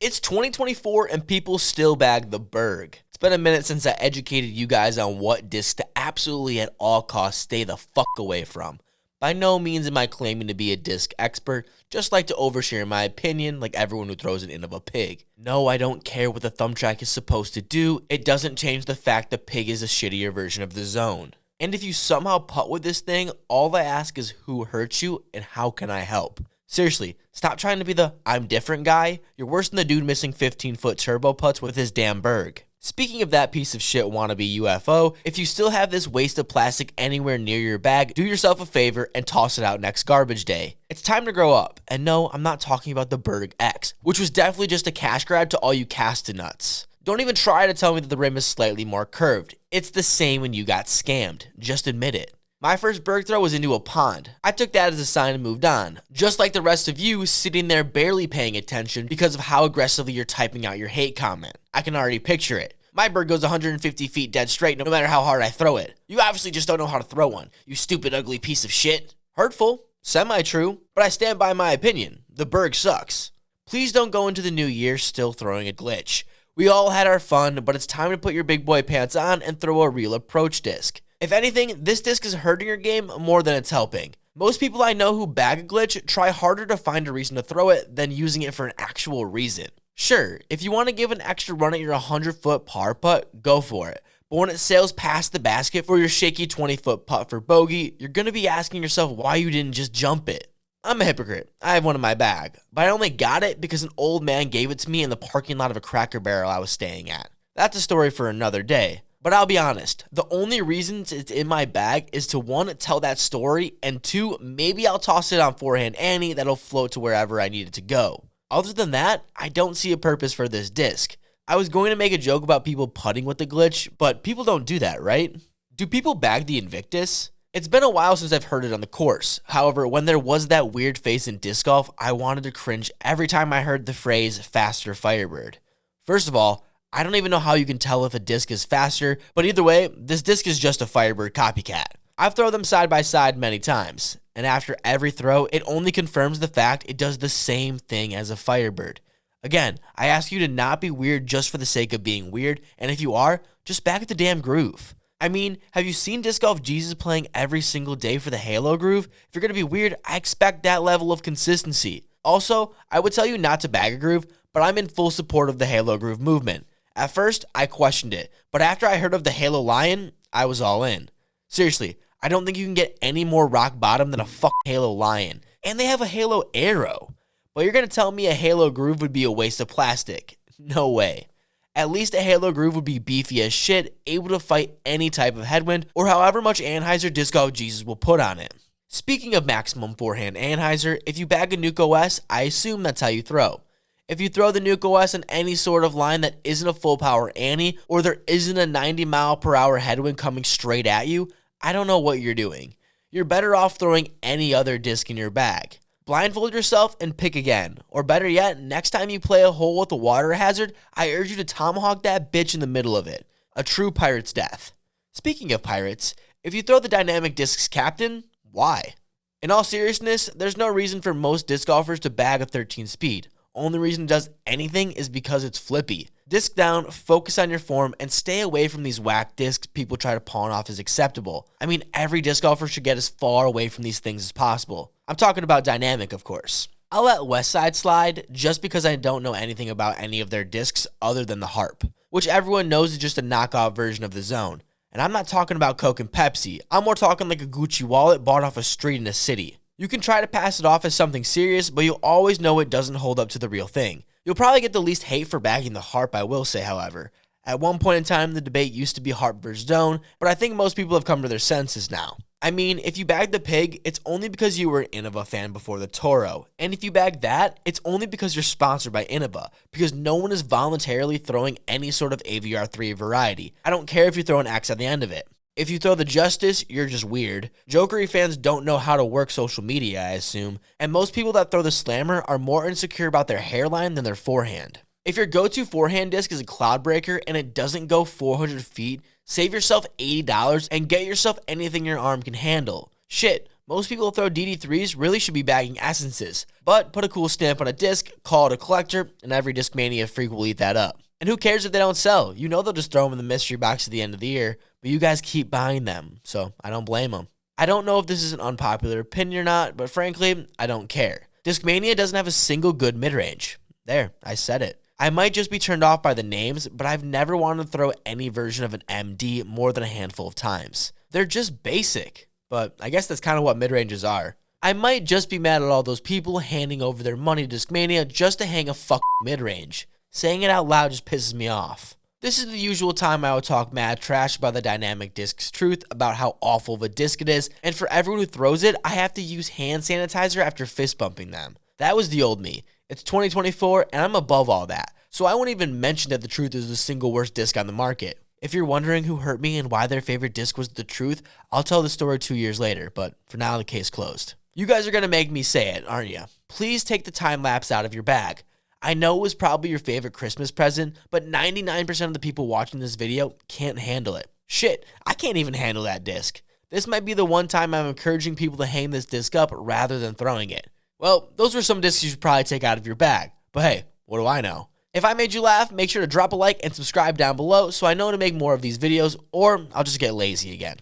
It's 2024 and people still bag the Berg. It's been a minute since I educated you guys on what discs to absolutely at all costs stay the fuck away from. By no means am I claiming to be a disc expert, just like to overshare my opinion like everyone who throws it in of a pig. No, I don't care what the thumb track is supposed to do, it doesn't change the fact the pig is a shittier version of the zone. And if you somehow putt with this thing, all I ask is who hurt you and how can I help? Seriously, stop trying to be the I'm different guy. You're worse than the dude missing 15-foot turbo putts with his damn Berg. Speaking of that piece of shit wannabe UFO, if you still have this waste of plastic anywhere near your bag, do yourself a favor and toss it out next garbage day. It's time to grow up. And no, I'm not talking about the Berg X, which was definitely just a cash grab to all you castanuts. Don't even try to tell me that the rim is slightly more curved. It's the same when you got scammed. Just admit it. My first Berg throw was into a pond. I took that as a sign and moved on. Just like the rest of you sitting there barely paying attention because of how aggressively you're typing out your hate comment. I can already picture it. My Berg goes 150 feet dead straight no matter how hard I throw it. You obviously just don't know how to throw one, you stupid ugly piece of shit. Hurtful, semi-true, but I stand by my opinion. The Berg sucks. Please don't go into the new year still throwing a glitch. We all had our fun, but it's time to put your big boy pants on and throw a real approach disc. If anything, this disc is hurting your game more than it's helping. Most people I know who bag a glitch try harder to find a reason to throw it than using it for an actual reason. Sure, if you want to give an extra run at your 100-foot par putt, go for it. But when it sails past the basket for your shaky 20-foot putt for bogey, you're going to be asking yourself why you didn't just jump it. I'm a hypocrite. I have one in my bag, but I only got it because an old man gave it to me in the parking lot of a Cracker Barrel I was staying at. That's a story for another day. But I'll be honest, the only reasons it's in my bag is to 1, tell that story, and 2, maybe I'll toss it on forehand Annie that'll float to wherever I need it to go. Other than that, I don't see a purpose for this disc. I was going to make a joke about people putting with the glitch, but people don't do that, right? Do people bag the Invictus? It's been a while since I've heard it on the course. However, when there was that weird face in disc golf, I wanted to cringe every time I heard the phrase faster Firebird. First of all, I don't even know how you can tell if a disc is faster, but either way, this disc is just a Firebird copycat. I've thrown them side by side many times, and after every throw, it only confirms the fact it does the same thing as a Firebird. Again, I ask you to not be weird just for the sake of being weird, and if you are, just back at the damn groove. I mean, have you seen Disc Golf Jesus playing every single day for the Halo groove? If you're going to be weird, I expect that level of consistency. Also, I would tell you not to bag a groove, but I'm in full support of the Halo groove movement. At first, I questioned it, but after I heard of the Halo Lion, I was all in. Seriously, I don't think you can get any more rock bottom than a fucking Halo Lion. And they have a Halo Arrow. But you're going to tell me a Halo Groove would be a waste of plastic? No way. At least a Halo Groove would be beefy as shit, able to fight any type of headwind, or however much Anheuser Disc Golf Jesus will put on it. Speaking of maximum forehand Anheuser, if you bag a Nuke OS, I assume that's how you throw. If you throw the Nuke OS on any sort of line that isn't a full power Annie, or there isn't a 90-mile-per-hour headwind coming straight at you, I don't know what you're doing. You're better off throwing any other disc in your bag. Blindfold yourself and pick again. Or better yet, next time you play a hole with a water hazard, I urge you to tomahawk that bitch in the middle of it. A true pirate's death. Speaking of pirates, if you throw the dynamic discs captain, why? In all seriousness, there's no reason for most disc golfers to bag a 13 speed. Only reason it does anything is because it's flippy. Disc down, focus on your form, and stay away from these whack discs people try to pawn off as acceptable. I mean, every disc golfer should get as far away from these things as possible. I'm talking about dynamic, of course. I'll let Westside slide just because I don't know anything about any of their discs other than the Harp, which everyone knows is just a knockoff version of the Zone. And I'm not talking about Coke and Pepsi. I'm more talking like a Gucci wallet bought off a street in a city. You can try to pass it off as something serious, but you'll always know it doesn't hold up to the real thing. You'll probably get the least hate for bagging the Harp, I will say, however. At one point in time, the debate used to be Harp versus Zone, but I think most people have come to their senses now. I mean, if you bag the Pig, it's only because you were an Innova fan before the Toro. And if you bag that, it's only because you're sponsored by Innova, because no one is voluntarily throwing any sort of AVR3 variety. I don't care if you throw an X at the end of it. If you throw the Justice, you're just weird. Jokery fans don't know how to work social media, I assume, and most people that throw the Slammer are more insecure about their hairline than their forehand. If your go-to forehand disc is a Cloud Breaker and it doesn't go 400 feet, save yourself $80 and get yourself anything your arm can handle. Shit, Most people who throw DD3s really should be bagging essences, but put a cool stamp on a disc, call it a collector, and every Discmania freak will eat that up. And who cares if they don't sell? You know they'll just throw them in the mystery box at the end of the year, but you guys keep buying them, so I don't blame them. I don't know if this is an unpopular opinion or not, but frankly, I don't care. Discmania doesn't have a single good midrange. There, I said it. I might just be turned off by the names, but I've never wanted to throw any version of an MD more than a handful of times. They're just basic. But I guess that's kind of what midranges are. I might just be mad at all those people handing over their money to Discmania just to hang a fucking midrange. Saying it out loud just pisses me off. This is the usual time I would talk mad trash about the dynamic disc's truth, about how awful of a disc it is, and for everyone who throws it, I have to use hand sanitizer after fist bumping them. That was the old me. It's 2024, and I'm above all that. So I won't even mention that the truth is the single worst disc on the market. If you're wondering who hurt me and why their favorite disc was the truth, I'll tell the story 2 years later, but for now the case closed. You guys are going to make me say it, aren't you? Please take the time lapse out of your bag. I know it was probably your favorite Christmas present, but 99% of the people watching this video can't handle it. Shit, I can't even handle that disc. This might be the one time I'm encouraging people to hang this disc up rather than throwing it. Well, those were some discs you should probably take out of your bag, but hey, what do I know? If I made you laugh, make sure to drop a like and subscribe down below so I know to make more of these videos, or I'll just get lazy again.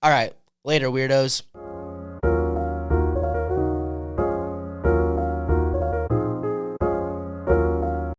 Alright, later weirdos.